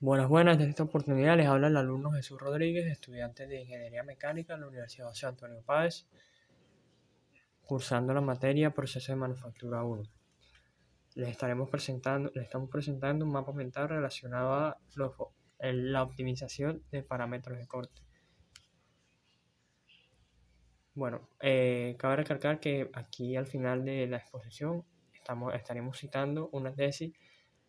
Buenas, desde esta oportunidad les habla el alumno Jesús Rodríguez, estudiante de Ingeniería Mecánica en la Universidad José Antonio Páez, cursando la materia Proceso de Manufactura 1. Les estamos presentando un mapa mental relacionado a la optimización de parámetros de corte. Bueno, cabe recalcar que aquí al final de la exposición estaremos citando una tesis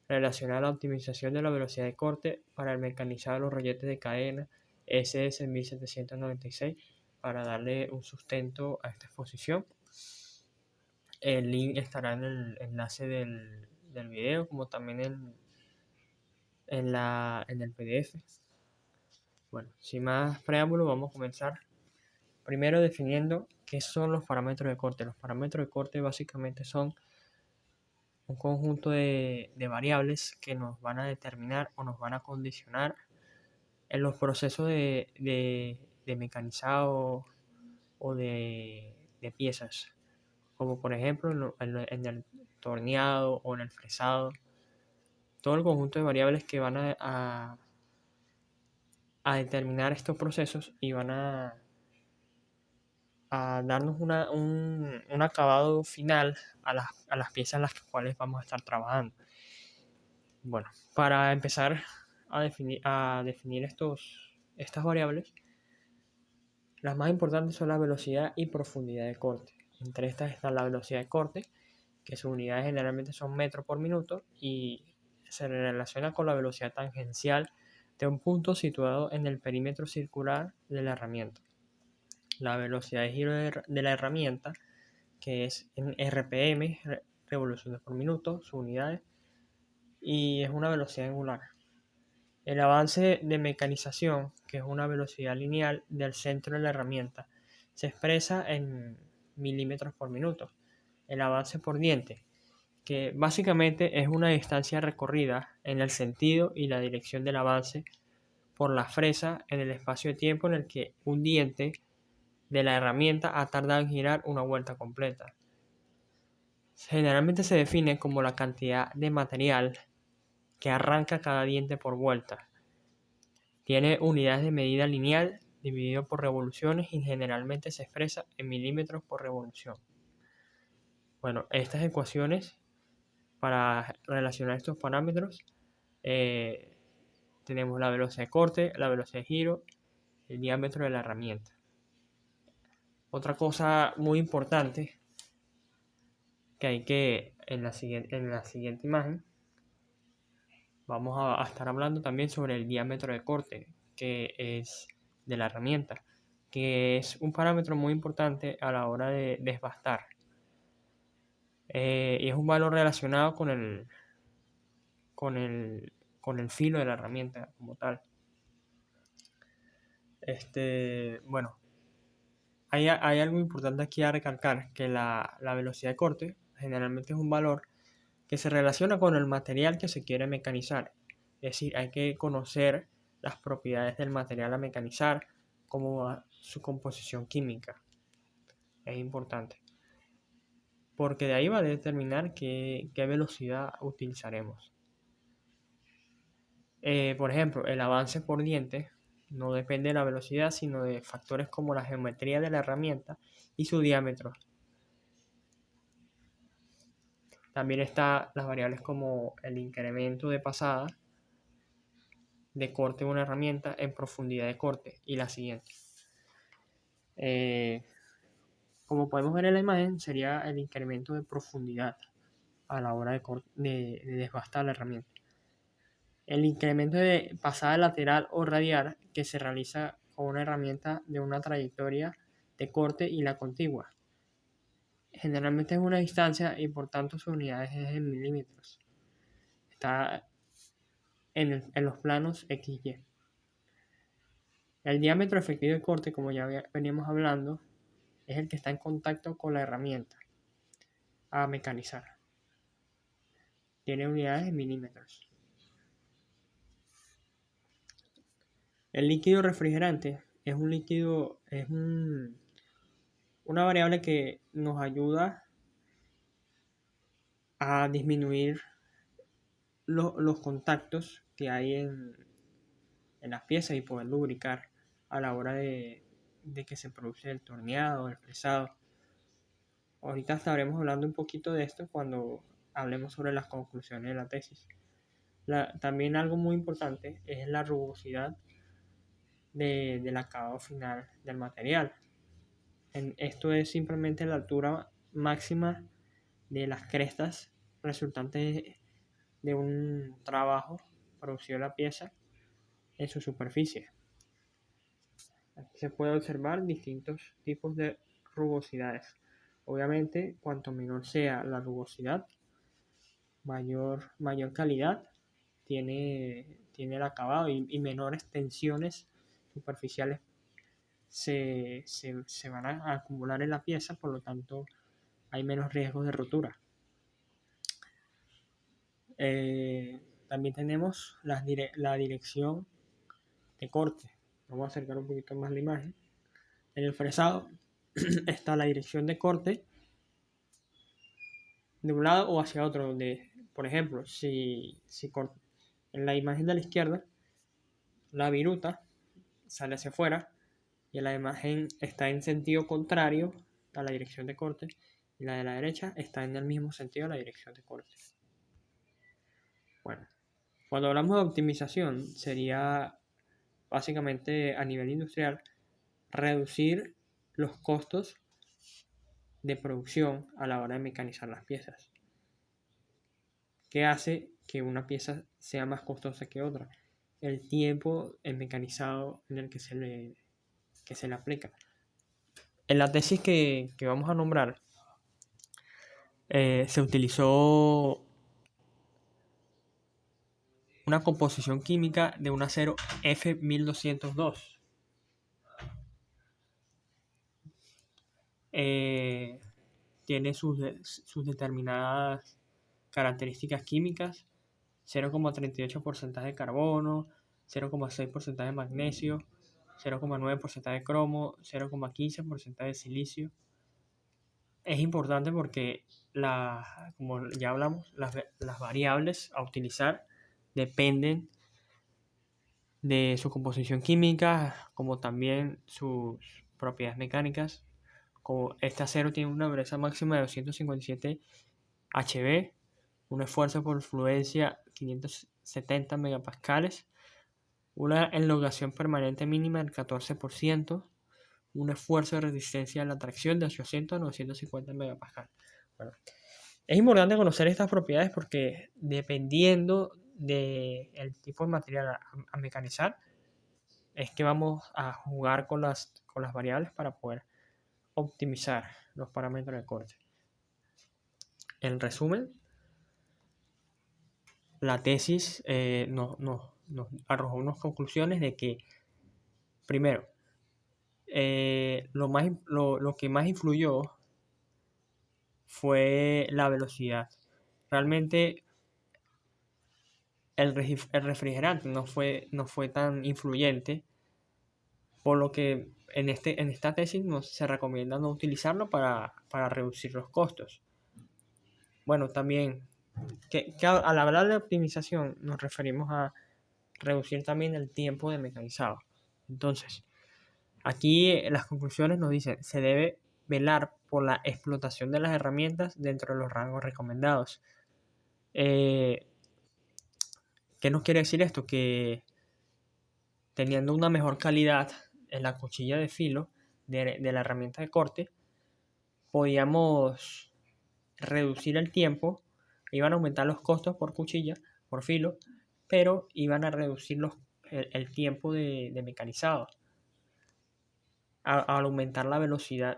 relacionada a la optimización de la velocidad de corte para el mecanizado de los rolletes de cadena SS 1796 para darle un sustento a esta exposición. El link estará en el enlace del video, como también en el PDF. Bueno, sin más preámbulo, vamos a comenzar primero definiendo qué son los parámetros de corte. Los parámetros de corte básicamente son un conjunto de variables que nos van a determinar o nos van a condicionar en los procesos de mecanizado o de piezas, como por ejemplo en el torneado o en el fresado. Todo el conjunto de variables que van a determinar estos procesos y van a darnos un acabado final a las piezas en las cuales vamos a estar trabajando. Bueno, para empezar a definir estas variables, las más importantes son la velocidad y profundidad de corte. Entre estas está la velocidad de corte, que sus unidades generalmente son metros por minuto y se relaciona con la velocidad tangencial de un punto situado en el perímetro circular de la herramienta. La velocidad de giro de la herramienta, que es en RPM, revoluciones por minuto, sus unidades, y es una velocidad angular. El avance de mecanización, que es una velocidad lineal del centro de la herramienta, se expresa en milímetros por minuto. El avance por diente, que básicamente es una distancia recorrida en el sentido y la dirección del avance por la fresa en el espacio de tiempo en el que un diente de la herramienta ha tardado en girar una vuelta completa. Generalmente se define como la cantidad de material que arranca cada diente por vuelta. Tiene unidades de medida lineal dividido por revoluciones y generalmente se expresa en milímetros por revolución. Bueno, estas ecuaciones para relacionar estos parámetros tenemos la velocidad de corte, la velocidad de giro, el diámetro de la herramienta. Otra cosa muy importante que hay que en la siguiente imagen vamos a estar hablando también sobre el diámetro de corte, que es de la herramienta, que es un parámetro muy importante a la hora de desbastar. Y es un valor relacionado con el filo de la herramienta como tal. Bueno, hay algo importante aquí a recalcar, que la velocidad de corte generalmente es un valor que se relaciona con el material que se quiere mecanizar. Es decir, hay que conocer las propiedades del material a mecanizar, como su composición química. Es importante, porque de ahí va a determinar qué velocidad utilizaremos. Por ejemplo, el avance por diente no depende de la velocidad, sino de factores como la geometría de la herramienta y su diámetro. También están las variables como el incremento de pasada de corte de una herramienta en profundidad de corte y la siguiente. Como podemos ver en la imagen, sería el incremento de profundidad a la hora de desbastar la herramienta. El incremento de pasada lateral o radial que se realiza con una herramienta de una trayectoria de corte y la contigua. Generalmente es una distancia y por tanto su unidad es en milímetros. Está en los planos XY. El diámetro efectivo de corte, como ya veníamos hablando, es el que está en contacto con la herramienta a mecanizar. Tiene unidades en milímetros. El líquido refrigerante es un líquido, una variable que nos ayuda a disminuir los contactos que hay en las piezas y poder lubricar a la hora de que se produce el torneado, el fresado. Ahorita estaremos hablando un poquito de esto cuando hablemos sobre las conclusiones de la tesis. También algo muy importante es la rugosidad del acabado final del material. Esto es simplemente la altura máxima de las crestas resultantes de un trabajo producido en la pieza en su superficie. Aquí se puede observar distintos tipos de rugosidades. Obviamente, cuanto menor sea la rugosidad, mayor calidad tiene el acabado y menores tensiones superficiales se van a acumular en la pieza, por lo tanto hay menos riesgos de rotura. También tenemos la dirección de corte. Vamos a acercar un poquito más la imagen. En el fresado está la dirección de corte de un lado o hacia otro, donde, por ejemplo, si en la imagen de la izquierda, la viruta sale hacia afuera y la imagen está en sentido contrario a la dirección de corte, y la de la derecha está en el mismo sentido a la dirección de corte. Bueno, cuando hablamos de optimización, sería básicamente a nivel industrial reducir los costos de producción a la hora de mecanizar las piezas. ¿Qué hace que una pieza sea más costosa que otra? El tiempo mecanizado en el que se le aplica. En la tesis que vamos a nombrar, se utilizó una composición química de un acero F1202. Tiene sus determinadas características químicas: 0,38% de carbono, 0,6% de magnesio, 0,9% de cromo, 0,15% de silicio. Es importante porque, como ya hablamos, las variables a utilizar dependen de su composición química, como también sus propiedades mecánicas. Como este acero tiene una dureza máxima de 257 HB, un esfuerzo por fluencia 570 megapascales, una elongación permanente mínima del 14%, un esfuerzo de resistencia a la tracción de 800 a 950 megapascales. Bueno, es importante conocer estas propiedades porque dependiendo del tipo de material a mecanizar, es que vamos a jugar con las variables para poder optimizar los parámetros de corte. En resumen, la tesis nos arrojó unas conclusiones de que, primero, lo que más influyó fue la velocidad. Realmente el refrigerante no fue tan influyente, por lo que en esta tesis se recomienda no utilizarlo para reducir los costos. Bueno, también que al hablar de optimización nos referimos a reducir también el tiempo de mecanizado. Entonces, aquí las conclusiones nos dicen: se debe velar por la explotación de las herramientas dentro de los rangos recomendados. ¿Qué nos quiere decir esto? Que teniendo una mejor calidad en la cuchilla de filo de la herramienta de corte, podíamos reducir el tiempo. Iban a aumentar los costos por cuchilla, por filo, pero iban a reducir el tiempo de mecanizado al aumentar la velocidad.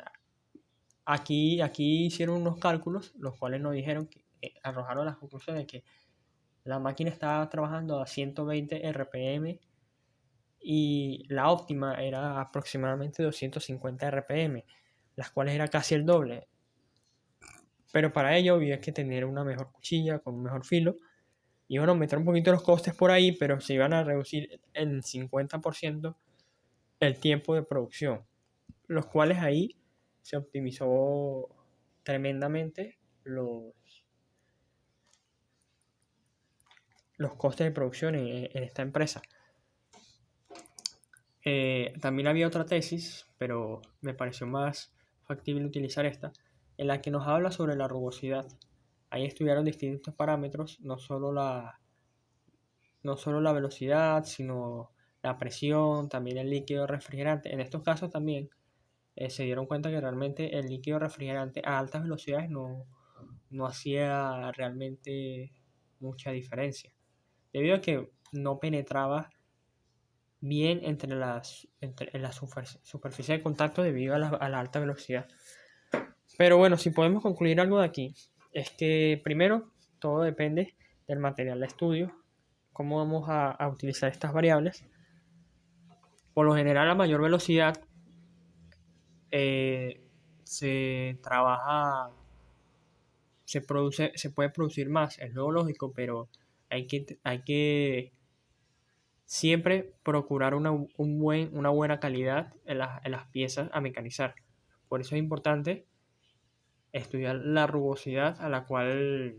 Aquí hicieron unos cálculos, los cuales nos dijeron que arrojaron las conclusiones de que la máquina estaba trabajando a 120 RPM y la óptima era aproximadamente 250 RPM, las cuales era casi el doble. Pero para ello había que tener una mejor cuchilla con un mejor filo. Iban a aumentar un poquito los costes por ahí, pero se iban a reducir en 50% el tiempo de producción, los cuales ahí se optimizó tremendamente los costes de producción en esta empresa. También había otra tesis, pero me pareció más factible utilizar esta, en la que nos habla sobre la rugosidad. Ahí estudiaron distintos parámetros, no solo la velocidad, sino la presión, también el líquido refrigerante. En estos casos también se dieron cuenta que realmente el líquido refrigerante a altas velocidades no hacía realmente mucha diferencia, debido a que no penetraba bien en la superficie de contacto debido a la alta velocidad. Pero bueno, si podemos concluir algo de aquí, es que primero todo depende del material de estudio, cómo vamos a utilizar estas variables. Por lo general, a mayor velocidad se trabaja, se puede producir más, es lo lógico, pero hay que siempre procurar una buena calidad en las piezas a mecanizar. Por eso es importante estudiar la rugosidad a la cual,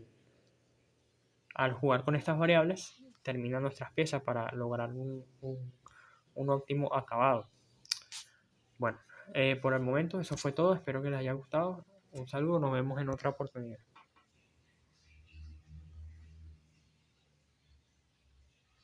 al jugar con estas variables, terminan nuestras piezas para lograr un óptimo acabado. Bueno, por el momento eso fue todo. Espero que les haya gustado. Un saludo, nos vemos en otra oportunidad.